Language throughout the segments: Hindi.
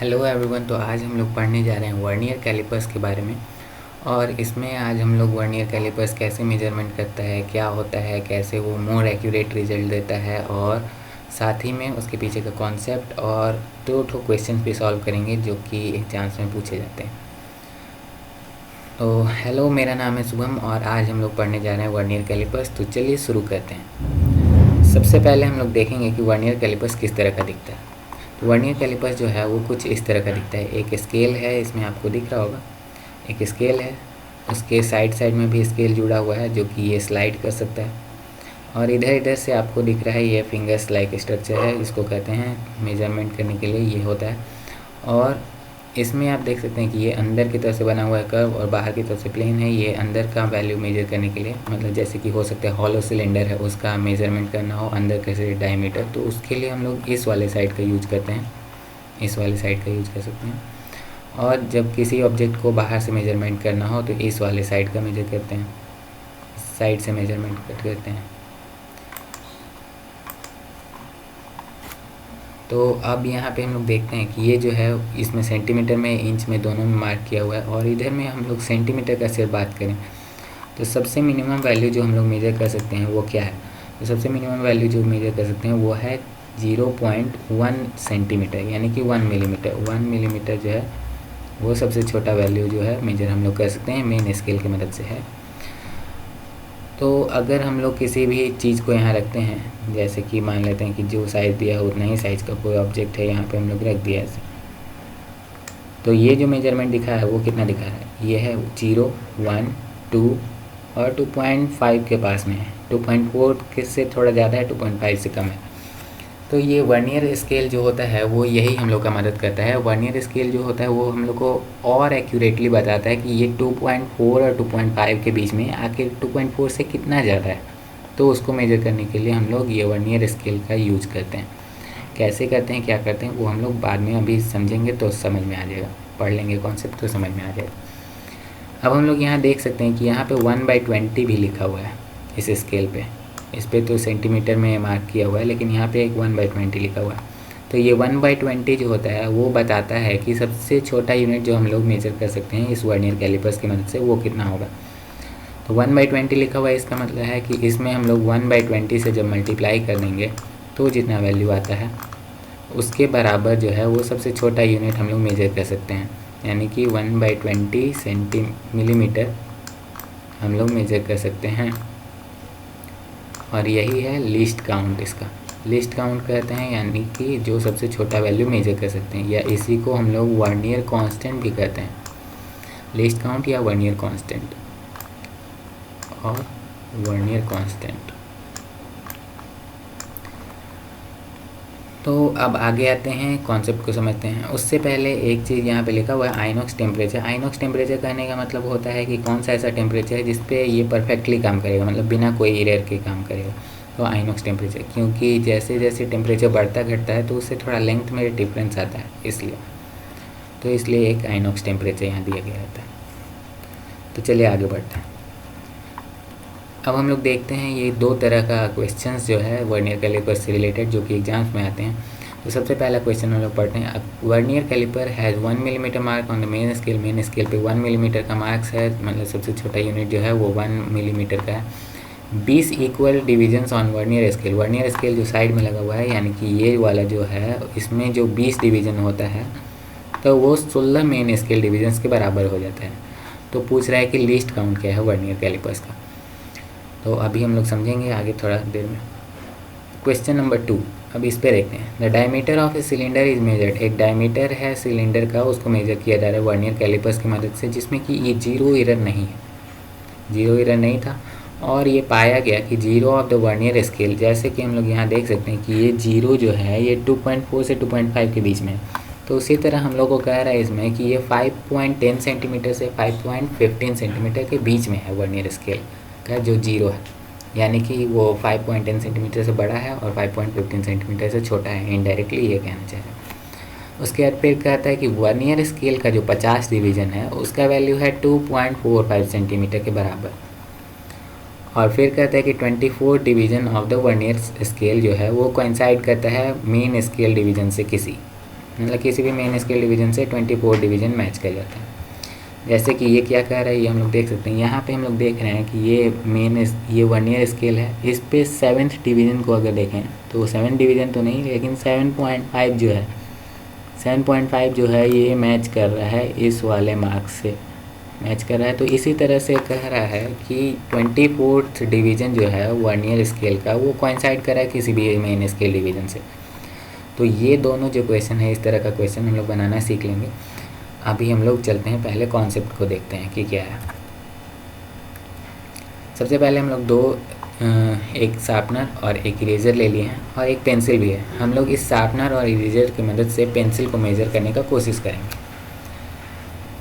Hello everyone. तो आज हम लोग पढ़ने जा रहे हैं वर्नियर कैलिपर्स के बारे में। और इसमें आज हम लोग वर्नियर कैलिपर्स कैसे मेजरमेंट करता है, क्या होता है, कैसे वो मोर एक्यूरेट रिजल्ट देता है, और साथ ही में उसके पीछे का कॉन्सेप्ट और दो क्वेश्चन भी सॉल्व करेंगे जो कि एग्जाम्स में पूछे जाते हैं। तो हेलो, मेरा नाम है शुभम और आज हम लोग पढ़ने जा रहे हैं वर्नियर कैलिपर्स। तो चलिए शुरू करते हैं। सबसे पहले हम लोग देखेंगे कि वर्नियर कैलिपर्स किस तरह का दिखता है। वर्नियर कैलिपर्स जो है वो कुछ इस तरह का दिखता है। एक स्केल है, इसमें आपको दिख रहा होगा, एक स्केल है, उसके साइड में भी स्केल जुड़ा हुआ है जो कि ये स्लाइड कर सकता है। और इधर इधर से आपको दिख रहा है ये फिंगर्स लाइक स्ट्रक्चर है, इसको कहते हैं मेजरमेंट करने के लिए ये होता है। और इसमें आप देख सकते हैं कि ये अंदर की तरफ से बना हुआ है कर्व और बाहर की तरफ से प्लेन है। ये अंदर का वैल्यू मेजर करने के लिए, मतलब जैसे कि हो सकता है हॉलो सिलेंडर है उसका मेजरमेंट करना हो अंदर के डायमीटर, तो उसके लिए हम लोग इस वाले साइड का यूज करते हैं, इस वाले साइड का यूज कर सकते हैं। और जब किसी ऑब्जेक्ट को बाहर से मेजरमेंट करना हो तो इस वाले साइड का मेजर करते हैं, साइड से मेजरमेंट करते हैं। तो अब यहाँ पे हम लोग देखते हैं कि ये जो है इसमें सेंटीमीटर में, इंच में, दोनों में मार्क किया हुआ है। और इधर में हम लोग सेंटीमीटर का सिर्फ बात करें तो सबसे मिनिमम वैल्यू जो हम लोग मेजर कर सकते हैं वो क्या है। तो सबसे मिनिमम वैल्यू जो मेजर कर सकते हैं वो है 0.1 सेंटीमीटर, यानी कि 1 मिलीमीटर। 1 मिलीमीटर जो है वो सबसे छोटा वैल्यू जो है मेजर हम लोग कर सकते हैं, मेन स्केल की मदद से है। तो अगर हम लोग किसी भी चीज़ को यहाँ रखते हैं, जैसे कि मान लेते हैं कि जो साइज़ दिया है उतना ही साइज़ का कोई ऑब्जेक्ट है, यहाँ पे हम लोग रख दिया ऐसे, तो ये जो मेजरमेंट दिखा है वो कितना दिखा है, ये है 0, 1, 2 और 2.5 के पास में है। 2.4 के से थोड़ा ज़्यादा है, 2.5 से कम है। तो ये वर्नियर स्केल जो होता है वो यही हम लोग का मदद करता है। वर्नियर स्केल जो होता है वो हम लोग को और एक्यूरेटली बताता है कि ये 2.4 और 2.5 के बीच में आखिर 2.4 से कितना ज़्यादा है। तो उसको मेजर करने के लिए हम लोग ये वर्नियर स्केल का यूज करते हैं। कैसे करते हैं, क्या करते हैं, वो हम लोग बाद में अभी समझेंगे तो समझ में आ जाएगा, पढ़ लेंगे कॉन्सेप्ट तो समझ में आ जाएगा। अब हम लोग यहाँ देख सकते हैं कि यहाँ पे 1/20 भी लिखा हुआ है इस स्केल पे। इस पे तो सेंटीमीटर में मार्क किया हुआ है, लेकिन यहाँ पे एक 1/20 लिखा हुआ है। तो ये 1/20 जो होता है वो बताता है कि सबसे छोटा यूनिट जो हम लोग मेजर कर सकते हैं इस वर्नियर कैलिपर्स की मदद से वो कितना होगा। तो 1/20 लिखा हुआ है, इसका मतलब है कि इसमें हम लोग 1/20 से जब मल्टीप्लाई कर देंगे तो जितना वैल्यू आता है उसके बराबर जो है वो सबसे छोटा यूनिट हम लोग मेजर कर सकते हैं, यानी कि 1/20 मिलीमीटर हम लोग मेजर कर सकते हैं। और यही है लीस्ट काउंट। इसका लीस्ट काउंट कहते हैं, यानी कि जो सबसे छोटा वैल्यू मेजर कर सकते हैं, या इसी को हम लोग वर्नियर कांस्टेंट भी कहते हैं। लीस्ट काउंट या वर्नियर कांस्टेंट और वर्नियर कांस्टेंट। तो अब आगे आते हैं, कॉन्सेप्ट को समझते हैं। उससे पहले एक चीज़ यहाँ पे लिखा हुआ है आइनॉक्स टेम्परेचर। आइनॉक्स टेम्परेचर कहने का मतलब होता है कि कौन सा ऐसा टेम्परेचर है जिस पे ये परफेक्टली काम करेगा, मतलब बिना कोई एरर के काम करेगा। तो आइनॉक्स टेम्परेचर, क्योंकि जैसे जैसे टेम्परेचर बढ़ता घटता है तो उससे थोड़ा लेंथ में डिफरेंस आता है, इसलिए तो इसलिए एक आइनॉक्स टेम्परेचर यहाँ दिया गया रहता है। तो चलिए आगे बढ़ते हैं। अब हम लोग देखते हैं ये दो तरह का क्वेश्चंस जो है वर्नियर कैलिपर से रिलेटेड जो कि एग्जाम्स में आते हैं। तो सबसे पहला क्वेश्चन हम लोग पढ़ते हैं। अब vernier calliper has 1 millimetre mark on the main scale. Main scale पे 1 मिलीमीटर का मार्क्स है, मतलब सबसे छोटा यूनिट जो है वो 1 मिलीमीटर का है। 20 equal divisions on vernier scale. Vernier scale जो साइड में लगा हुआ है, यानी कि ये वाला जो है इसमें जो 20 डिवीज़न होता है तो वो 16 मेन स्केल डिविजन्स के बराबर हो जाता है। तो पूछ रहा है कि लीस्ट काउंट क्या है वर्नियर कैलिपर्स का। तो अभी हम लोग समझेंगे आगे थोड़ा देर में। क्वेश्चन नंबर 2, अब इस पे देखते हैं। The diameter of a cylinder is measured. एक डायमीटर है सिलेंडर का, उसको मेजर किया जा रहा है वर्नियर कैलिपर्स की मदद से, जिसमें कि ये जीरो एरर नहीं है, जीरो एरर नहीं था। और ये पाया गया कि zero of the vernier scale, जैसे कि हम लोग यहाँ देख सकते हैं कि ये जीरो जो है ये 2.4 से 2.5 के बीच में है। तो उसी तरह हम लोग को कह रहा है इसमें कि ये 5.10 सेंटीमीटर से 5.15 सेंटीमीटर के बीच में है वर्नियर स्केल का जो जीरो है, यानी कि वो 5.10 सेंटीमीटर से बड़ा है और 5.15 सेंटीमीटर से छोटा है। इनडायरेक्टली ये कहना चाह रहे हैं। उसके बाद फिर कहता है कि वर्नियर स्केल का जो 50 डिवीज़न है उसका वैल्यू है 2.45 सेंटीमीटर के बराबर। और फिर कहता है कि 24 division of the vernier scale जो है वो कोइंसाइड करता है मेन स्केल डिवीज़न से किसी। मतलब किसी भी मेन स्केल डिवीज़न से 24 डिवीज़न मैच कर जाता है। जैसे कि ये क्या कह रहा है, ये हम लोग देख सकते हैं। यहाँ पे हम लोग देख रहे हैं कि ये वर्नियर स्केल है, इस पे 7th डिवीज़न को अगर देखें तो 7 डिवीज़न तो नहीं, लेकिन 7.5 जो है, 7.5 जो है ये मैच कर रहा है इस वाले मार्क्स से मैच कर रहा है। तो इसी तरह से कह रहा है कि 24th डिवीज़न जो है वर्नियर स्केल का वो कोइंसाइड कर रहा है किसी भी मेन स्केल डिवीज़न से। तो ये दोनों जो क्वेश्चन है, इस तरह का क्वेश्चन हम लोग बनाना सीख लेंगे। अभी हम लोग चलते हैं, पहले कॉन्सेप्ट को देखते हैं कि क्या है। सबसे पहले हम लोग एक शार्पनर और एक इरेज़र ले लिए हैं और एक पेंसिल भी है। हम लोग इस शार्पनर और इरेज़र की मदद से पेंसिल को मेज़र करने का कोशिश करेंगे।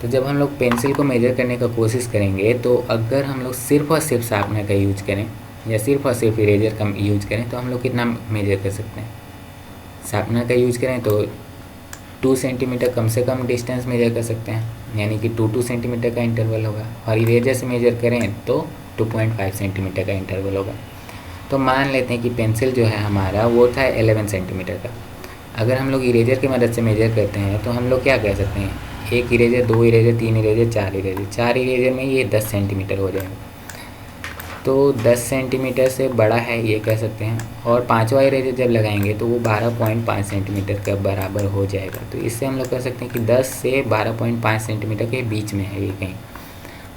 तो जब हम लोग पेंसिल को मेज़र करने का कोशिश करेंगे तो अगर हम लोग सिर्फ और सिर्फ शार्पनर का यूज करें या सिर्फ और सिर्फ इरेज़र का यूज करें तो हम लोग कितना मेज़र कर सकते हैं। शार्पनर का यूज करें तो 2 सेंटीमीटर कम से कम डिस्टेंस मेजर कर सकते हैं, यानी कि 2 सेंटीमीटर का इंटरवल होगा। और इरेजर से मेजर करें तो 2.5 सेंटीमीटर का इंटरवल होगा। तो मान लेते हैं कि पेंसिल जो है हमारा वो था 11 सेंटीमीटर का। अगर हम लोग इरेजर की मदद से मेजर करते हैं तो हम लोग क्या कह सकते हैं, 1 eraser, 2 eraser, 3 eraser, 4 eraser, 4 eraser में ये 10 सेंटीमीटर हो जाएगा। तो 10 सेंटीमीटर से बड़ा है ये कह सकते हैं। और 5वां इरेजर जब लगाएंगे तो वो 12.5 सेंटीमीटर का बराबर हो जाएगा। तो इससे हम लोग कह सकते हैं कि 10 से 12.5 सेंटीमीटर के बीच में है ये कहीं।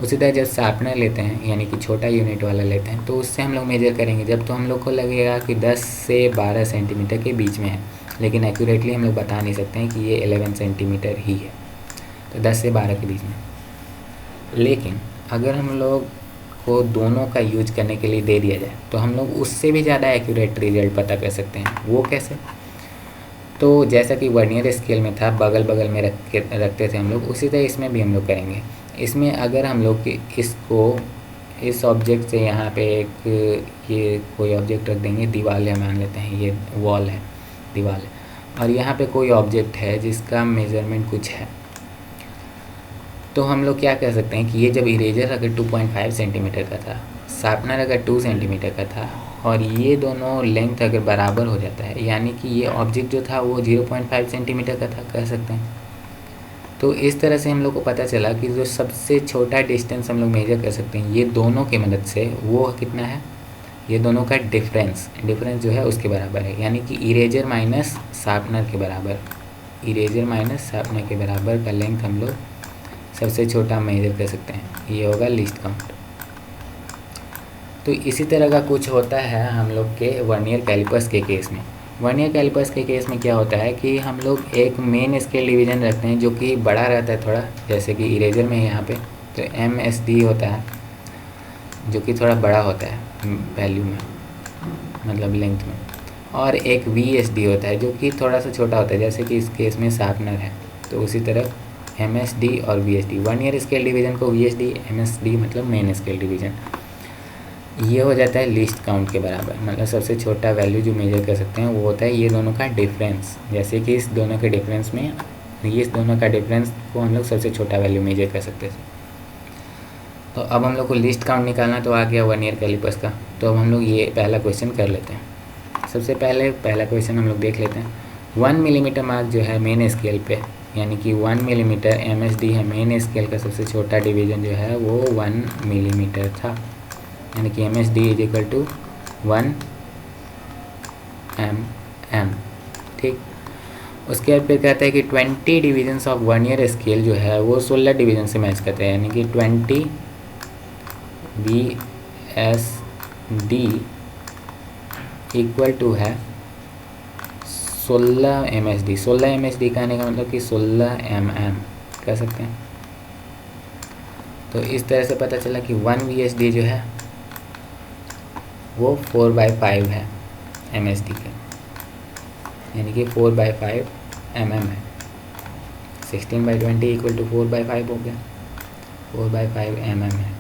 उसी तरह जब शार्पनर लेते हैं, यानी कि छोटा यूनिट वाला लेते हैं, तो उससे हम लोग मेजर करेंगे जब, तो हम लोग को लगेगा कि 10 से 12 सेंटीमीटर के बीच में है, लेकिन एक्यूरेटली हम लोग बता नहीं सकते हैं कि ये 11 सेंटीमीटर ही है। तो 10 से 12 के बीच में। लेकिन अगर हम लोग को दोनों का यूज करने के लिए दे दिया जाए तो हम लोग उससे भी ज़्यादा एक्यूरेट रिजल्ट पता कर सकते हैं। वो कैसे? तो जैसा कि वर्नियर स्केल में था, बगल बगल में रखते थे हम लोग, उसी तरह इसमें भी हम लोग करेंगे। इसमें अगर हम लोग इसको इस ऑब्जेक्ट से यहाँ पे एक ये कोई ऑब्जेक्ट रख देंगे, दीवार है मान लेते हैं, ये वॉल है, दीवार है, और यहाँ पे कोई ऑब्जेक्ट है जिसका मेज़रमेंट कुछ है, तो हम लोग क्या कह सकते हैं कि ये जब इरेजर अगर 2.5 सेंटीमीटर का था, शार्पनर अगर 2 सेंटीमीटर का था, और ये दोनों लेंथ अगर बराबर हो जाता है, यानी कि ये ऑब्जेक्ट जो था वो 0.5 सेंटीमीटर का था, कह सकते हैं। तो इस तरह से हम लोग को पता चला कि जो सबसे छोटा डिस्टेंस हम लोग मेजर कर सकते हैं ये दोनों की मदद से, वो कितना है, ये दोनों का डिफरेंस जो है उसके बराबर है, यानी कि इरेजर माइनस शार्पनर के बराबर, इरेजर माइनस शार्पनर के बराबर का लेंथ हम लोग सबसे छोटा मेजर कर सकते हैं। ये होगा लीस्ट काउंट। तो इसी तरह का कुछ होता है हम लोग के वर्नियर कैलिपर्स के केस में। वर्नियर कैलिपर्स के केस में क्या होता है कि हम लोग एक मेन स्केल डिवीज़न रखते हैं जो कि बड़ा रहता है थोड़ा, जैसे कि इरेजर में यहाँ पे तो MSD होता है जो कि थोड़ा बड़ा होता है वैल्यू में, मतलब लेंथ में, और एक VSD होता है जो कि थोड़ा सा छोटा होता है, जैसे कि इस केस में शार्पनर है। तो उसी तरह MSD और VSD, वर्नियर स्केल डिवीज़न को VSD, MSD मतलब मेन स्केल डिवीज़न, ये हो जाता है लीस्ट काउंट के बराबर। मतलब सबसे छोटा वैल्यू जो मेजर कर सकते हैं वो होता है ये दोनों का डिफरेंस, जैसे कि इस दोनों के डिफरेंस में, ये इस दोनों का डिफरेंस को हम लोग सबसे छोटा वैल्यू मेजर कर सकते थे। तो अब हम लोग को लिस्ट काउंट निकालना तो आ गया वर्नियर कैलिपर्स का। तो अब हम लोग ये पहला क्वेश्चन कर लेते हैं। सबसे पहले पहला क्वेश्चन हम लोग देख लेते हैं। 1 मिलीमीटर मार्क जो है मेन स्केल पे, यानी कि 1 मिलीमीटर MSD है, मेन स्केल का सबसे छोटा डिवीज़न जो है वो 1 मिलीमीटर था, यानी कि MSD is equal to 1 mm। ठीक, उसके बाद फिर कहता है कि 20 डिवीजन्स ऑफ वर्नियर स्केल जो है वो 16 डिवीज़न से मैच करते हैं, यानी कि 20 VSD इक्वल टू है 16 MSD। 16 MSD कहने का मतलब कि 16 mm कह सकते हैं। तो इस तरह से पता चला कि 1 VSD जो है वो 4/5 है MSD का, यानी कि 4/5 mm है। 16/20 इक्वल टू 4/5 हो गया, 4/5 mm है।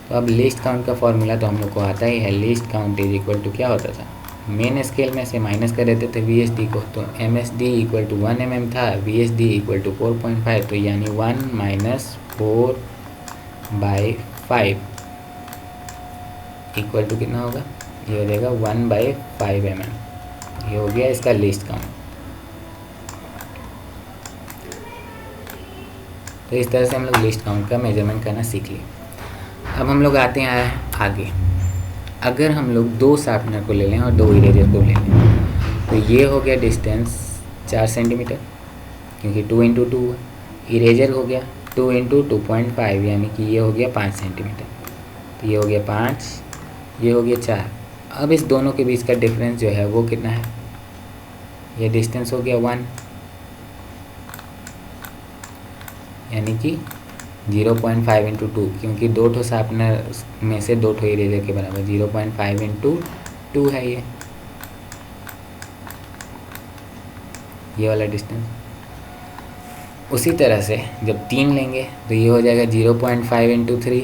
तो अब लिस्ट काउंट का फॉर्मूला तो हम लोग को आता ही है। Least count is equal to क्या होता था, मेन स्केल में से माइनस कर देते थे VSD को, तो MSD इक्वल टू 1 mm था, VSD इक्वल टू 4.5, तो यानी 1 माइनस 4/5 इक्वल टू कितना होगा, ये हो जाएगा 1/5 mm। ये हो गया इसका लिस्ट काउंट। तो इस तरह से हम लोग लिस्ट काउंट का मेजरमेंट करना सीख लिए। अब हम लोग आते हैं आगे। अगर हम लोग 2 शार्पनर को ले लें और 2 इरेजर को ले लें तो ये हो गया डिस्टेंस 4 सेंटीमीटर, क्योंकि 2 × 2 है। इरेजर हो गया 2 × 2.5, यानी कि ये हो गया 5 सेंटीमीटर। तो ये हो गया 5, ये हो गया 4। अब इस दोनों के बीच का डिफरेंस जो है वो कितना है, ये डिस्टेंस हो गया 1, यानी कि 0.5 × 2, क्योंकि 2 ठो शार्पनर में से 2 ठो इरेजर के बराबर 0.5 × 2 है ये वाला डिस्टेंस। उसी तरह से जब 3 लेंगे तो ये हो जाएगा 0.5 × 3,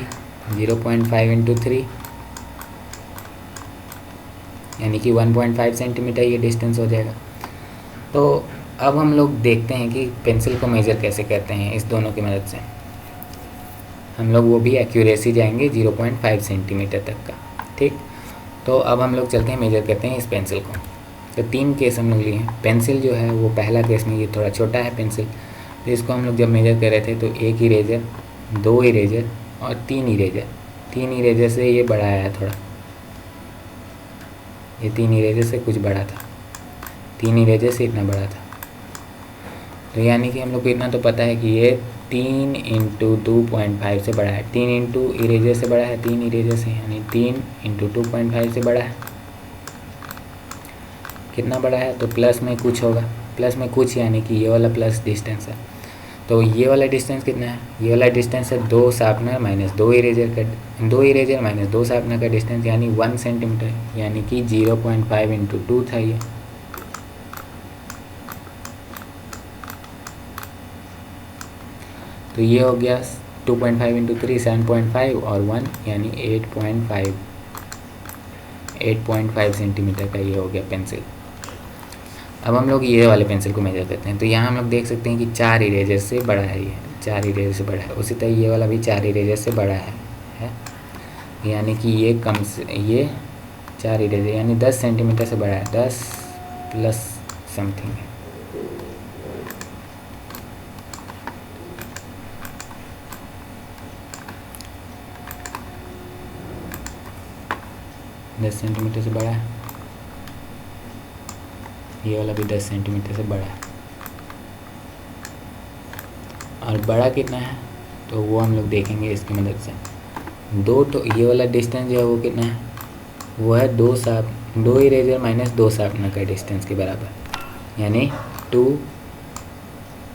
0.5 × 3, यानी कि 1.5 सेंटीमीटर ये डिस्टेंस हो जाएगा। तो अब हम लोग देखते हैं कि पेंसिल को मेज़र कैसे करते हैं इस दोनों की मदद से। हम लोग वो भी एक्यूरेसी जाएंगे 0.5 सेंटीमीटर तक का, ठीक। तो अब हम लोग चलते हैं मेज़र करते हैं इस पेंसिल को। तो 3 केस हम लोग लिए हैं। पेंसिल जो है वो पहला केस में ये थोड़ा छोटा है पेंसिल, तो इसको हम लोग जब मेज़र कर रहे थे तो 1 इरेजर, 2 इरेजर और 3 इरेजर। 3 इरेजर से ये बड़ा आया थोड़ा, ये 3 इरेजर से कुछ बड़ा था, 3 इरेजर से इतना बड़ा था। तो यानी कि हम लोग को इतना तो पता है कि ये 3 × 2.5 से बड़ा है, 3 × इरेजर से बड़ा है, 3 इरेजर से, यानी 3 × 2.5 से बड़ा है। कितना बड़ा है, तो प्लस में कुछ होगा, प्लस में कुछ यानी कि ये वाला प्लस डिस्टेंस है। तो ये वाला डिस्टेंस कितना है, ये वाला डिस्टेंस है 2 शार्पनर माइनस 2 इरेजर का, 2 इरेजर माइनस 2 शार्पनर का डिस्टेंस, यानी 1 सेंटीमीटर, यानी कि 0.5 × 2 था ये। तो ये हो गया 2.5 × 3 7.5 और 1 यानी 8.5 सेंटीमीटर का ये हो गया पेंसिल। अब हम लोग ये वाले पेंसिल को मेजर करते हैं। तो यहाँ हम लोग देख सकते हैं कि 4 इरेजर से बड़ा है, ये 4 इरेजर से बड़ा है। उसी तरह ये वाला भी 4 इरेजर से बड़ा है। यानी कि ये कम से ये 4 इरेजर यानी 10 सेंटीमीटर से बड़ा है, 10 प्लस समथिंग है। दस सेंटीमीटर से बड़ा है, ये वाला भी 10 सेंटीमीटर से बड़ा है। और बड़ा कितना है तो वो हम लोग देखेंगे इसकी मदद से। तो ये वाला डिस्टेंस जो है वो कितना है, वो है 2 इरेजर माइनस 2 शार्पनर का डिस्टेंस के बराबर, यानी 2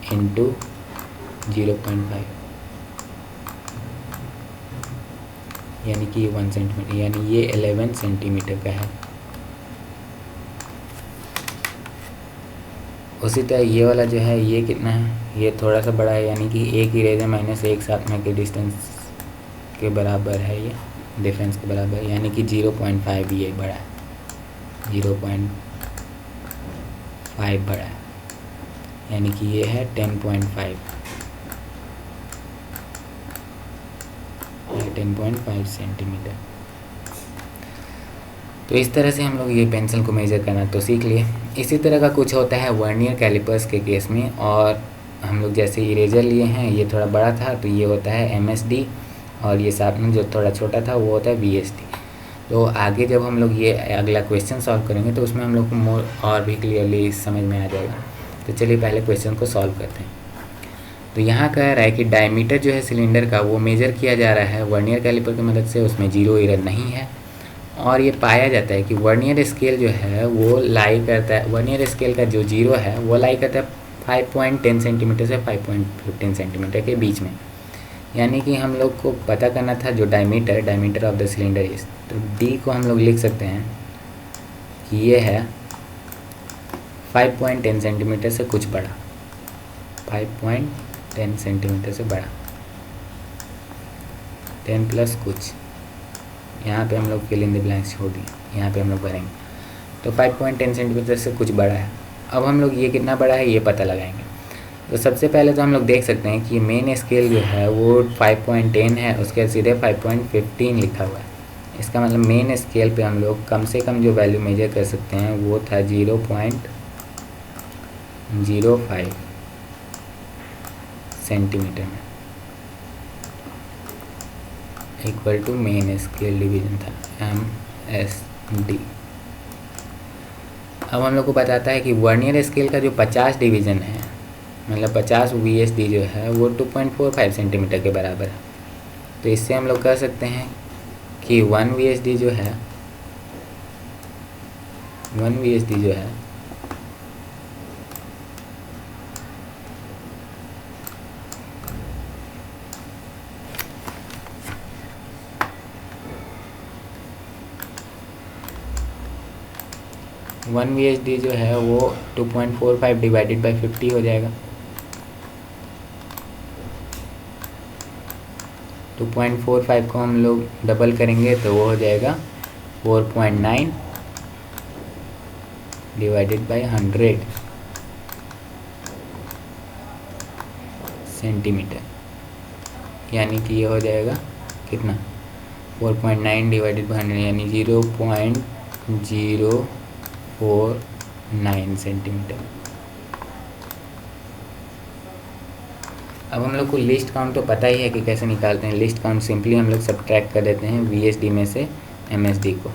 × 0.5, यानी कि 1 सेंटीमीटर, यानी ये 11 सेंटीमीटर का है। उसी तरह ये वाला जो है ये कितना है, ये थोड़ा सा बड़ा है, यानी कि 1 इरेजर माइनस 1 शार्पनर के डिस्टेंस के बराबर है, ये डिफरेंस के बराबर है, यानी कि 0.5 ये बड़ा है, 0.5 बड़ा है, यानी कि ये है 10.5 सेंटीमीटर। तो इस तरह से हम लोग ये पेंसिल को मेज़र करना तो सीख लिए। इसी तरह का कुछ होता है वर्नियर कैलिपर्स के केस में, और हम लोग जैसे इरेजर लिए हैं ये थोड़ा बड़ा था तो ये होता है MSD, और ये शार्पनर जो थोड़ा छोटा था वो होता है VSD। तो आगे जब हम लोग ये अगला क्वेश्चन सॉल्व करेंगे तो उसमें हम लोग को मोर और भी क्लियरली समझ में आ जाएगा। तो चलिए पहले क्वेश्चन को सॉल्व करते हैं। तो यहाँ कह रहा है कि डायमीटर जो है सिलेंडर का वो मेज़र किया जा रहा है वर्नियर कैलिपर की मदद से, उसमें 0 एरर नहीं है, और ये पाया जाता है कि वर्नियर स्केल जो है वो लाई करता है, वर्नियर स्केल का जो 0 है वो लाई करता है 5.10 सेंटीमीटर से 5.15 सेंटीमीटर के बीच में। यानी कि हम लोग को पता करना था जो diameter of the cylinder is, तो D को हम लोग लिख सकते हैं कि ये है 5.10 सेंटीमीटर से कुछ बड़ा, 5.10 सेंटीमीटर से बड़ा, 10 प्लस कुछ, यहाँ पे हम लोग फिल इन द ब्लैंक्स छोड़ दिए, यहाँ पे हम लोग भरेंगे। तो 5.10 सेंटीमीटर से कुछ बड़ा है। अब हम लोग ये कितना बड़ा है ये पता लगाएंगे। तो सबसे पहले तो हम लोग देख सकते हैं कि मेन स्केल जो है वो 5.10 है, उसके सीधे 5.15 लिखा हुआ है। इसका मतलब मेन स्केल पे हम लोग कम से कम जो वैल्यू मेजर कर सकते हैं वो था 0.05 सेंटीमीटर में। Equal to main scale division था MSD। अब हम लोग को बताता है कि वर्नियर स्केल का जो 50 डिवीज़न है, मतलब 50 VSD जो है वो 2.45 सेंटीमीटर के बराबर है। तो इससे हम लोग कह सकते हैं कि 1 VSD जो है 1 VSD जो है वो 2.45 डिवाइडेड बाई 50 हो जाएगा। 2.45 को हम लोग डबल करेंगे तो वो हो जाएगा 4.9 डिवाइडेड बाई 100 सेंटीमीटर, यानी कि ये हो जाएगा कितना 4.9 डिवाइडेड बाई 100 यानी 0.049 सेंटीमीटर। अब हम लोग को लिस्ट काउंट तो पता ही है कि कैसे निकालते हैं। लिस्ट काउंट सिंपली हम लोग सब्ट्रैक्ट कर देते हैं VSD में से MSD को।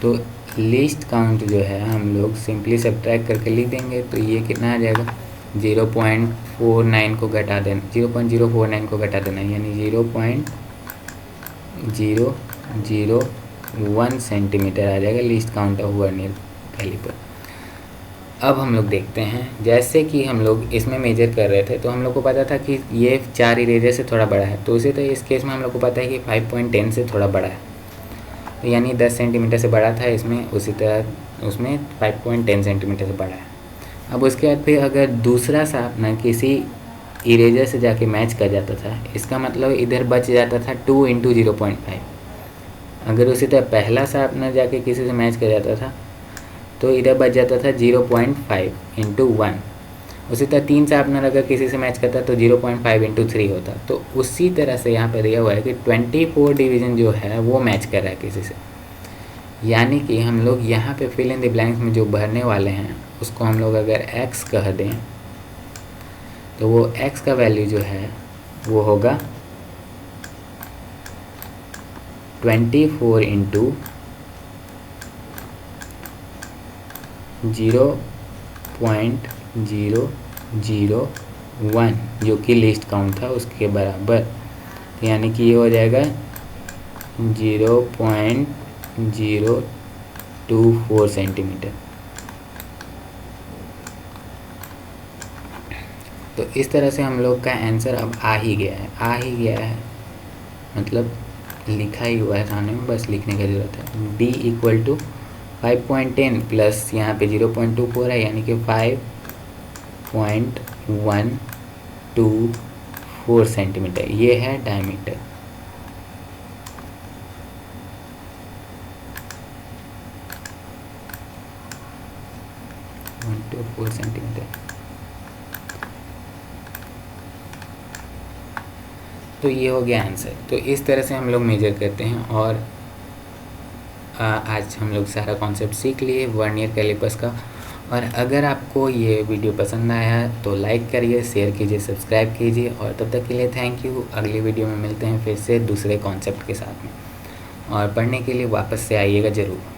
तो लिस्ट काउंट जो है हम लोग सिंपली सब्ट्रैक्ट करके लिख देंगे। तो ये कितना आ जाएगा 0.49 को घटा देना, 0.049 को घटा देना यानी 0.001 सेंटीमीटर आ जाएगा least count of vernier calliper. अब हम लोग देखते हैं, जैसे कि हम लोग इसमें मेजर कर रहे थे तो हम लोग को पता था कि ये 4 इरेजर से थोड़ा बड़ा है। तो उसी तरह इस केस में हम लोग को पता है कि 5.10 से थोड़ा बड़ा है, तो यानी 10 सेंटीमीटर से बड़ा था इसमें, उसी तरह उसमें 5.10 सेंटीमीटर से बड़ा है। अब उसके बाद फिर अगर दूसरा शार्पनर किसी इरेजर से जाके मैच कर जाता था, इसका मतलब इधर बच जाता था 2 × 0.5। अगर उसी तरह पहला शार्पनर जाके किसी से मैच कर जाता था तो इधर बच जाता था 0.5 × 1। उसी तरह 3 शार्पनर अगर किसी से मैच करता तो 0.5 × 3 होता। तो उसी तरह से यहाँ पर दिया हुआ है कि 24 डिवीज़न जो है वो मैच कर रहा है किसी से, यानी कि हम लोग यहाँ पे फिल इन द ब्लैंक्स में जो भरने वाले हैं उसको हम लोग अगर x कह दें तो वो x का वैल्यू जो है वो होगा 24 × 0.001 जो कि लिस्ट काउंट था उसके बराबर। तो यानी कि ये हो जाएगा 0.024 सेंटीमीटर। तो इस तरह से हम लोग का आंसर अब आ ही गया है, मतलब लिखा ही हुआ है सामने में, बस लिखने की ज़रूरत है। D इक्वल टू 5.10 प्लस यहाँ पे 0.24 है यानी कि 5.124 सेंटीमीटर, ये है डायमीटर। सेंटीमीटर। तो ये हो गया आंसर। तो इस तरह से हम लोग मेजर करते हैं। और आज हम लोग सारा कॉन्सेप्ट सीख लिए वर्नियर कैलिपर्स का। और अगर आपको ये वीडियो पसंद आया तो लाइक करिए, शेयर कीजिए, सब्सक्राइब कीजिए। और तब तक के लिए थैंक यू। अगली वीडियो में मिलते हैं फिर से दूसरे कॉन्सेप्ट के साथ में, और पढ़ने के लिए वापस से आइएगा ज़रूर।